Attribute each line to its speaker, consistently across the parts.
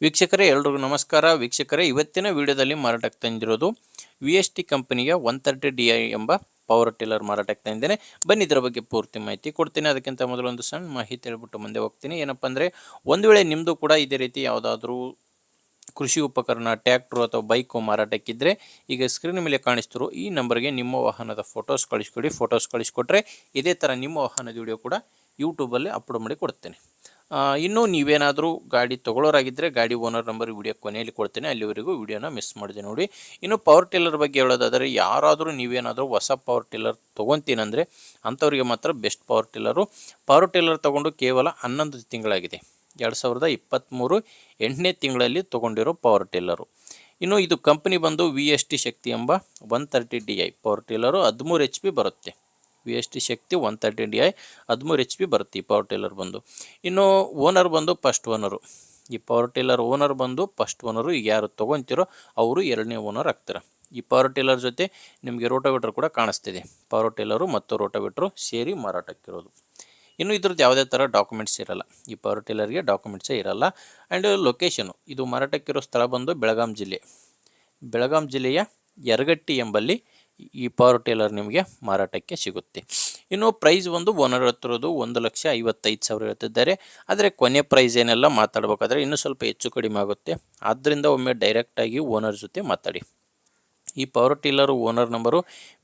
Speaker 1: ವೀಕ್ಷಕರೇ ಎಲ್ರಿಗೂ ನಮಸ್ಕಾರ. ವೀಕ್ಷಕರೇ ಇವತ್ತಿನ ವಿಡಿಯೋದಲ್ಲಿ ಮಾರಾಟಕ್ಕೆ ತಂದಿರೋದು VST ಕಂಪನಿಯ 130DI ಎಂಬ ಪವರ್ ಟಿಲ್ಲರ್ ಮಾರಾಟಕ್ಕೆ ತಂದಿದ್ದೇನೆ. ಬನ್ನಿ ಇದರ ಬಗ್ಗೆ ಪೂರ್ತಿ ಮಾಹಿತಿ ಕೊಡ್ತೀನಿ. ಅದಕ್ಕಿಂತ ಮೊದಲು ಒಂದು ಸಣ್ಣ ಮಾಹಿತಿ ಹೇಳ್ಬಿಟ್ಟು ಮುಂದೆ ಹೋಗ್ತೀನಿ. ಏನಪ್ಪ ಅಂದರೆ, ಒಂದು ವೇಳೆ ನಿಮ್ಮದು ಕೂಡ ಇದೇ ರೀತಿ ಯಾವುದಾದ್ರೂ ಕೃಷಿ ಉಪಕರಣ, ಟ್ರ್ಯಾಕ್ಟರ್ ಅಥವಾ ಬೈಕು ಮಾರಾಟಕ್ಕಿದ್ದರೆ ಈಗ ಸ್ಕ್ರೀನ್ ಮೇಲೆ ಕಾಣಿಸ್ತಿರೋ ಈ ನಂಬರ್ಗೆ ನಿಮ್ಮ ವಾಹನದ ಫೋಟೋಸ್ ಕಳಿಸ್ಕೊಡಿ. ಫೋಟೋಸ್ ಕಳಿಸ್ಕೊಟ್ರೆ ಇದೇ ಥರ ನಿಮ್ಮ ವಾಹನದ ವಿಡಿಯೋ ಕೂಡ ಯೂಟ್ಯೂಬಲ್ಲಿ ಅಪ್ಲೋಡ್ ಮಾಡಿ ಕೊಡ್ತೇನೆ. ಇನ್ನೂ ನೀವೇನಾದರೂ ಗಾಡಿ ತೊಗೊಳೋರಾಗಿದ್ದರೆ ಗಾಡಿ ಓನರ್ ನಂಬರ್ ವಿಡಿಯೋ ಕೊನೆಯಲ್ಲಿ ಕೊಡ್ತೇನೆ, ಅಲ್ಲಿವರೆಗೂ ವಿಡಿಯೋನ ಮಿಸ್ ಮಾಡಿದೆ ನೋಡಿ. ಇನ್ನು ಪವರ್ ಟಿಲ್ಲರ್ ಬಗ್ಗೆ ಹೇಳೋದಾದರೆ, ಯಾರಾದರೂ ನೀವೇನಾದರೂ ಹೊಸ ಪವರ್ ಟಿಲ್ಲರ್ ತೊಗೊತೀನಂದರೆ ಅಂಥವ್ರಿಗೆ ಮಾತ್ರ best power tiller. Power tiller ತೊಗೊಂಡು ಕೇವಲ 11 ತಿಂಗಳಾಗಿದೆ. 2023 8ನೇ ತಿಂಗಳಲ್ಲಿ ತೊಗೊಂಡಿರೋ ಪವರ್ ಟಿಲ್ಲರು. ಇನ್ನು ಇದು ಕಂಪನಿ ಬಂದು VST ಶಕ್ತಿ ಎಂಬ 130DI ಪವರ್ ಟಿಲ್ಲರು. 13 HP ಬರುತ್ತೆ. VST ಶಕ್ತಿ 130DI 13 HP ಬರುತ್ತೆ ಈ ಪವರ್ ಟಿಲ್ಲರ್ ಬಂದು. ಇನ್ನು ಓನರ್ ಬಂದು ಫಸ್ಟ್ ಓನರು. ಈ ಪವರ್ ಟಿಲ್ಲರ್ ಓನರ್ ಬಂದು ಫಸ್ಟ್ ಓನರು. ಈಗ ಯಾರು ತೊಗೊತೀರೋ ಅವರು 2ನೇ ಓನರ್ ಆಗ್ತಾರೆ. ಈ ಪವರ್ ಟಿಲ್ಲರ್ ಜೊತೆ ನಿಮಗೆ ರೋಟೋವೇಟ್ರ್ ಕೂಡ ಕಾಣಿಸ್ತಿದೆ. ಪವರ್ ಟಿಲ್ಲರು ಮತ್ತು ರೋಟೋವೇಟ್ರು ಸೇರಿ ಮಾರಾಟಕ್ಕಿರೋದು. ಇನ್ನು ಇದ್ರದ್ದು ಯಾವುದೇ ಥರ ಡಾಕ್ಯುಮೆಂಟ್ಸ್ ಇರಲ್ಲ. ಈ ಪವರ್ ಟಿಲ್ಲರ್ಗೆ ಡಾಕ್ಯುಮೆಂಟ್ಸೇ ಇರಲ್ಲ. ಆ್ಯಂಡ್ ಲೊಕೇಶನು, ಇದು ಮಾರಾಟಕ್ಕಿರೋ ಸ್ಥಳ ಬಂದು ಬೆಳಗಾಂ ಜಿಲ್ಲೆ. ಬೆಳಗಾಂ ಜಿಲ್ಲೆಯ ಯರಗಟ್ಟಿ ಎಂಬಲ್ಲಿ ಈ ಪವರ್ ಟಿಲ್ಲರ್ ನಿಮಗೆ ಮಾರಾಟಕ್ಕೆ ಸಿಗುತ್ತೆ. ಇನ್ನು ಪ್ರೈಸ್ ಒಂದು ಓನರ್ ಹತ್ತಿರೋದು 1,55,000 ಹೇಳ್ತಿದ್ದಾರೆ. ಆದರೆ ಕೊನೆ ಪ್ರೈಸ್ ಏನೆಲ್ಲ ಮಾತಾಡಬೇಕಾದ್ರೆ ಇನ್ನೂ ಸ್ವಲ್ಪ ಹೆಚ್ಚು ಕಡಿಮೆ ಆಗುತ್ತೆ. ಆದ್ದರಿಂದ ಒಮ್ಮೆ ಡೈರೆಕ್ಟಾಗಿ ಓನರ್ ಜೊತೆ ಮಾತಾಡಿ. ಈ power tiller owner number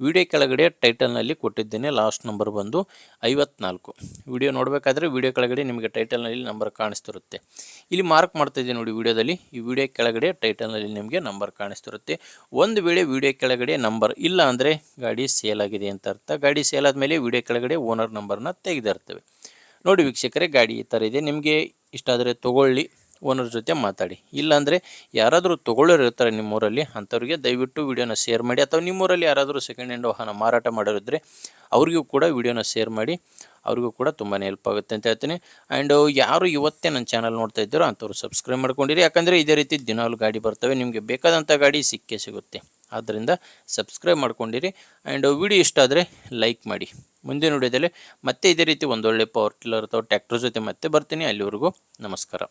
Speaker 1: video ಕೆಳಗಡೆ ಟೈಟಲ್ನಲ್ಲಿ ಕೊಟ್ಟಿದ್ದೇನೆ. ಲಾಸ್ಟ್ ನಂಬರ್ ಬಂದು 54. ವಿಡಿಯೋ ನೋಡಬೇಕಾದ್ರೆ ವಿಡಿಯೋ ಕೆಳಗಡೆ ನಿಮಗೆ ಟೈಟಲ್ನಲ್ಲಿ ನಂಬರ್ ಕಾಣಿಸ್ತಿರುತ್ತೆ. ಇಲ್ಲಿ ಮಾರ್ಕ್ ಮಾಡ್ತಾಯಿದ್ದೆ ನೋಡಿ ವಿಡಿಯೋದಲ್ಲಿ. ಈ ವಿಡಿಯೋ ಕೆಳಗಡೆ ಟೈಟಲ್ನಲ್ಲಿ ನಿಮಗೆ ನಂಬರ್ ಕಾಣಿಸ್ತಿರುತ್ತೆ. ಒಂದು ವೇಳೆ ವಿಡಿಯೋ ಕೆಳಗಡೆ ನಂಬರ್ ಇಲ್ಲ ಅಂದರೆ ಗಾಡಿ ಸೇಲ್ ಆಗಿದೆ ಅಂತ ಅರ್ಥ. ಗಾಡಿ ಸೇಲ್ ಆದಮೇಲೆ ವಿಡಿಯೋ ಕೆಳಗಡೆ ಓನರ್ ನಂಬರ್ನ ತೆಗೆದಿರ್ತವೆ. ನೋಡಿ ವೀಕ್ಷಕರೇ, ಗಾಡಿ ಈ ಥರ ಇದೆ. ನಿಮಗೆ ಇಷ್ಟ ಆದರೆ ತೊಗೊಳ್ಳಿ, ಓನರ್ ಜೊತೆ ಮಾತಾಡಿ. ಇಲ್ಲಾಂದರೆ ಯಾರಾದರೂ ತೊಗೊಳ್ಳೋರು ಇರ್ತಾರೆ ನಿಮ್ಮೂರಲ್ಲಿ, ಅಂಥವ್ರಿಗೆ ದಯವಿಟ್ಟು ವಿಡಿಯೋನ ಶೇರ್ ಮಾಡಿ. ಅಥವಾ ನಿಮ್ಮೂರಲ್ಲಿ ಯಾರಾದರೂ ಸೆಕೆಂಡ್ ಹ್ಯಾಂಡ್ ವಾಹನ ಮಾರಾಟ ಮಾಡೋರಿದ್ದರೆ ಅವ್ರಿಗೂ ಕೂಡ ವಿಡಿಯೋನ ಶೇರ್ ಮಾಡಿ. ಅವ್ರಿಗೂ ಕೂಡ ತುಂಬಾ ಹೆಲ್ಪ್ ಆಗುತ್ತೆ ಅಂತ ಹೇಳ್ತೀನಿ. ಆ್ಯಂಡ್ ಯಾರು ಇವತ್ತೇ ನನ್ನ ಚಾನಲ್ ನೋಡ್ತಾ ಇದ್ದಾರೋ ಅಂಥವ್ರು ಸಬ್ಸ್ಕ್ರೈಬ್ ಮಾಡ್ಕೊಂಡಿರಿ. ಯಾಕಂದರೆ ಇದೇ ರೀತಿ ದಿನಾಲು ಗಾಡಿ ಬರ್ತವೆ, ನಿಮಗೆ ಬೇಕಾದಂಥ ಗಾಡಿ ಸಿಕ್ಕೇ ಸಿಗುತ್ತೆ. ಆದ್ದರಿಂದ ಸಬ್ಸ್ಕ್ರೈಬ್ ಮಾಡ್ಕೊಂಡಿರಿ. ಆ್ಯಂಡ್ ವಿಡಿಯೋ ಇಷ್ಟ ಆದರೆ ಲೈಕ್ ಮಾಡಿ. ಮುಂದಿನ ವಿಡಿಯೋದಲ್ಲಿ ಮತ್ತೆ ಇದೇ ರೀತಿ ಒಂದೊಳ್ಳೆ ಪವರ್ ಟಿಲ್ಲರ್ ಅಥವಾ ಟ್ರ್ಯಾಕ್ಟರ್ ಜೊತೆ ಮತ್ತೆ ಬರ್ತೀನಿ. ಅಲ್ಲಿವರೆಗೂ ನಮಸ್ಕಾರ.